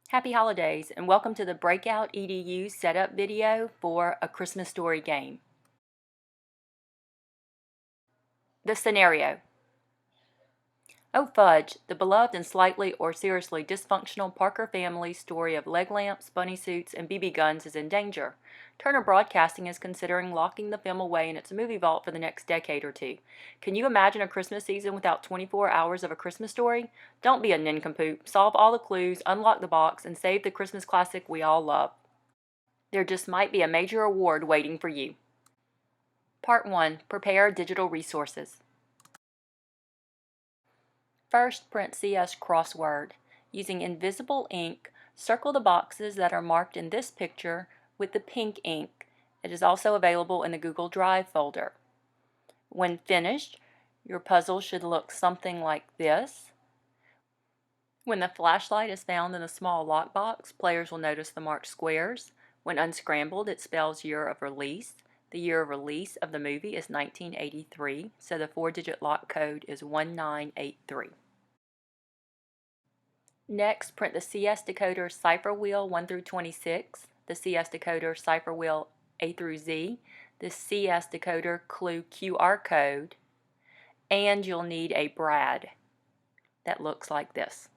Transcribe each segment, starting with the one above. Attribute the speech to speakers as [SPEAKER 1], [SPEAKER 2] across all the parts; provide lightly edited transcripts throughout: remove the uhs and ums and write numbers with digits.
[SPEAKER 1] Happy holidays and welcome to the Breakout EDU setup video for a Christmas story game. The scenario. Oh fudge, the beloved and slightly or seriously dysfunctional Parker family story of leg lamps, bunny suits, and BB guns is in danger. Turner Broadcasting is considering locking the film away in its movie vault for the next decade or two. Can you imagine a Christmas season without 24 hours of a Christmas story? Don't be a nincompoop. Solve all the clues, unlock the box, and save the Christmas classic we all love. There just might be a major award waiting for you. Part 1. Prepare digital resources. First, print CS crossword. Using invisible ink, circle the boxes that are marked in this picture with the pink ink. It is also available in the Google Drive folder. When finished, your puzzle should look something like this. When the flashlight is found in a small lockbox, players will notice the marked squares. When unscrambled, it spells year of release. The year of release of the movie is 1983, so the 4-digit lock code is 1983. Next, print the CS decoder cipher wheel 1 through 26, the CS decoder cipher wheel A through Z, the CS decoder clue QR code, and you'll need a brad that looks like this.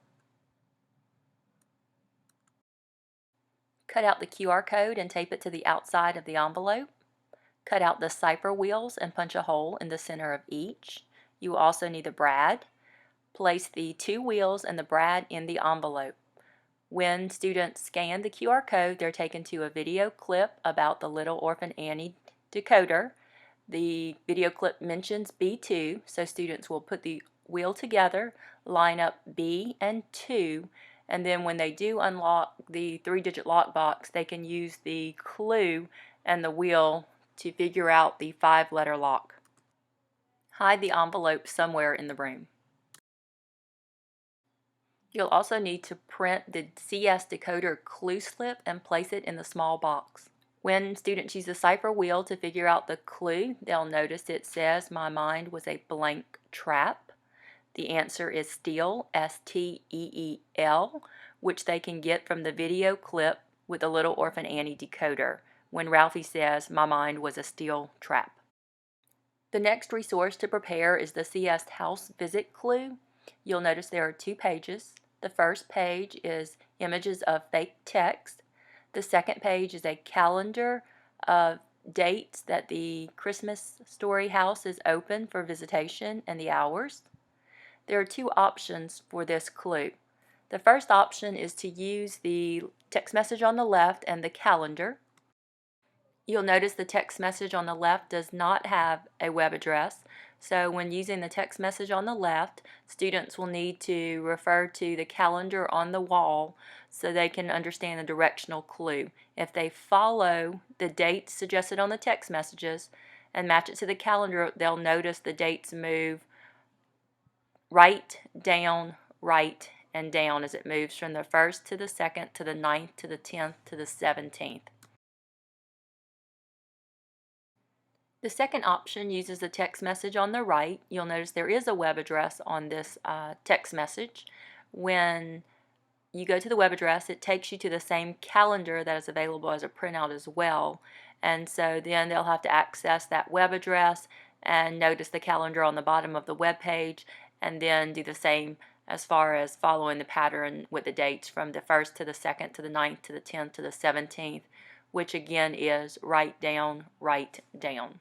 [SPEAKER 1] Cut out the QR code and tape it to the outside of the envelope. Cut out the cipher wheels and punch a hole in the center of each. You will also need the brad. Place the 2 wheels and the brad in the envelope. When students scan the QR code, they're taken to a video clip about the Little Orphan Annie decoder. The video clip mentions B2, so students will put the wheel together, line up B and 2, and then when they do unlock the 3-digit lockbox, they can use the clue and the wheel to figure out the 5-letter lock. Hide the envelope somewhere in the room. You'll also need to print the CS decoder clue slip and place it in the small box. When students use the cipher wheel to figure out the clue, they'll notice it says, "My mind was a blank trap." The answer is steel, S-T-E-E-L, which they can get from the video clip with the Little Orphan Annie decoder, when Ralphie says, "My mind was a steel trap." The next resource to prepare is the CS house visit clue. You'll notice there are 2 pages. The first page is images of fake text. The second page is a calendar of dates that the Christmas Story house is open for visitation and the hours. There are 2 options for this clue. The first option is to use the text message on the left and the calendar. You'll notice the text message on the left does not have a web address, so when using the text message on the left, students will need to refer to the calendar on the wall so they can understand the directional clue. If they follow the dates suggested on the text messages and match it to the calendar, they'll notice the dates move right, and down as it moves from the 1st to the 2nd to the 9th to the 10th to the 17th. The second option uses the text message on the right. You'll notice there is a web address on this text message. When you go to the web address, it takes you to the same calendar that is available as a printout as well. And so then they'll have to access that web address and notice the calendar on the bottom of the web page, and then do the same as far as following the pattern with the dates from the 1st to the 2nd to the 9th to the 10th to the 17th, which again is write down, write down.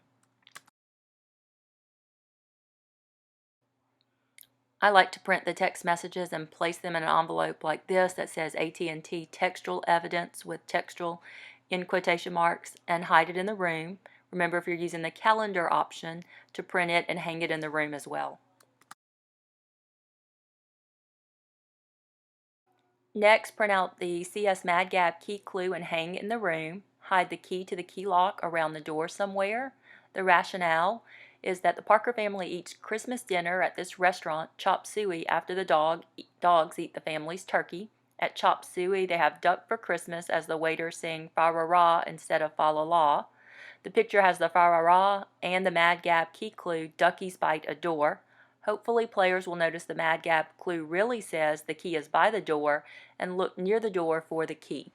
[SPEAKER 1] I like to print the text messages and place them in an envelope like this that says AT&T textual evidence with textual in quotation marks, and hide it in the room. Remember, if you're using the calendar option, to print it and hang it in the room as well. Next, print out the CS Mad Gab key clue and hang it in the room. Hide the key to the key lock around the door somewhere. The rationale is that the Parker family eats Christmas dinner at this restaurant, Chop Suey, after the dogs eat the family's turkey. At Chop Suey, they have duck for Christmas as the waiters sing fa-ra-ra instead of fa-la-la. The picture has the fa-ra-ra and the Mad Gab key clue, Duckies Bite a Door. Hopefully players will notice the Mad Gap clue really says the key is by the door and look near the door for the key.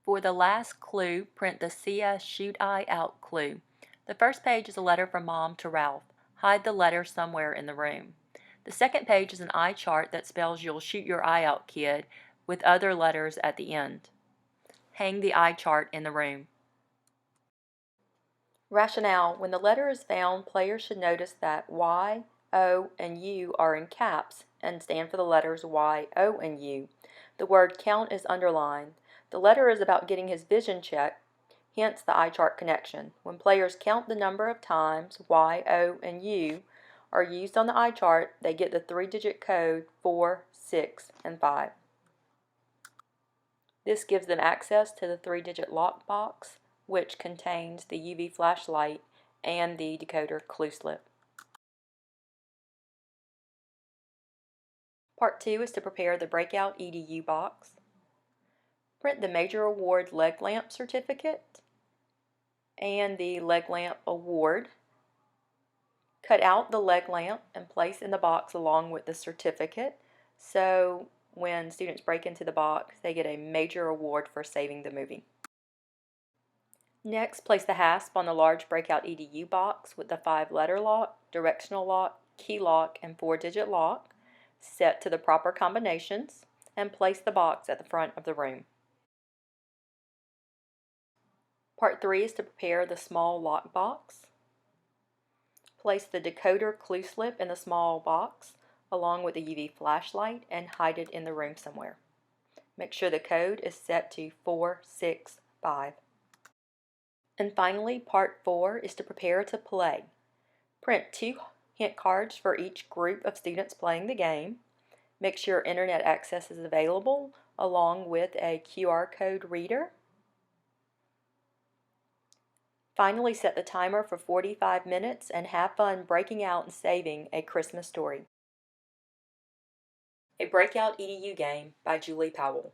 [SPEAKER 1] For the last clue, print the "See Us, Shoot Eye Out" clue. The first page is a letter from Mom to Ralph. Hide the letter somewhere in the room. The second page is an eye chart that spells "You'll shoot your eye out, kid," with other letters at the end. Hang the eye chart in the room. Rationale: when the letter is found, players should notice that Y, O, and U are in caps and stand for the letters Y, O, and U. The word count is underlined. The letter is about getting his vision checked, hence the eye chart connection. When players count the number of times Y, O, and U are used on the eye chart, they get the 3-digit code 4, 6, and 5. This gives them access to the 3-digit lockbox, which contains the UV flashlight and the decoder clue slip. Part 2 is to prepare the Breakout EDU box. Print the Major Award leg lamp certificate and the leg lamp award. Cut out the leg lamp and place in the box along with the certificate, so when students break into the box, they get a major award for saving the movie. Next, place the hasp on the large Breakout EDU box with the 5-letter lock, directional lock, key lock, and 4-digit lock, set to the proper combinations, and place the box at the front of the room. Part 3 is to prepare the small lock box. Place the decoder clue slip in the small box along with the UV flashlight and hide it in the room somewhere. Make sure the code is set to 465. And finally, part 4 is to prepare to play. Print 2 hint cards for each group of students playing the game. Make sure internet access is available along with a QR code reader. Finally, set the timer for 45 minutes and have fun breaking out and saving a Christmas story. A Breakout EDU Game by Julie Powell.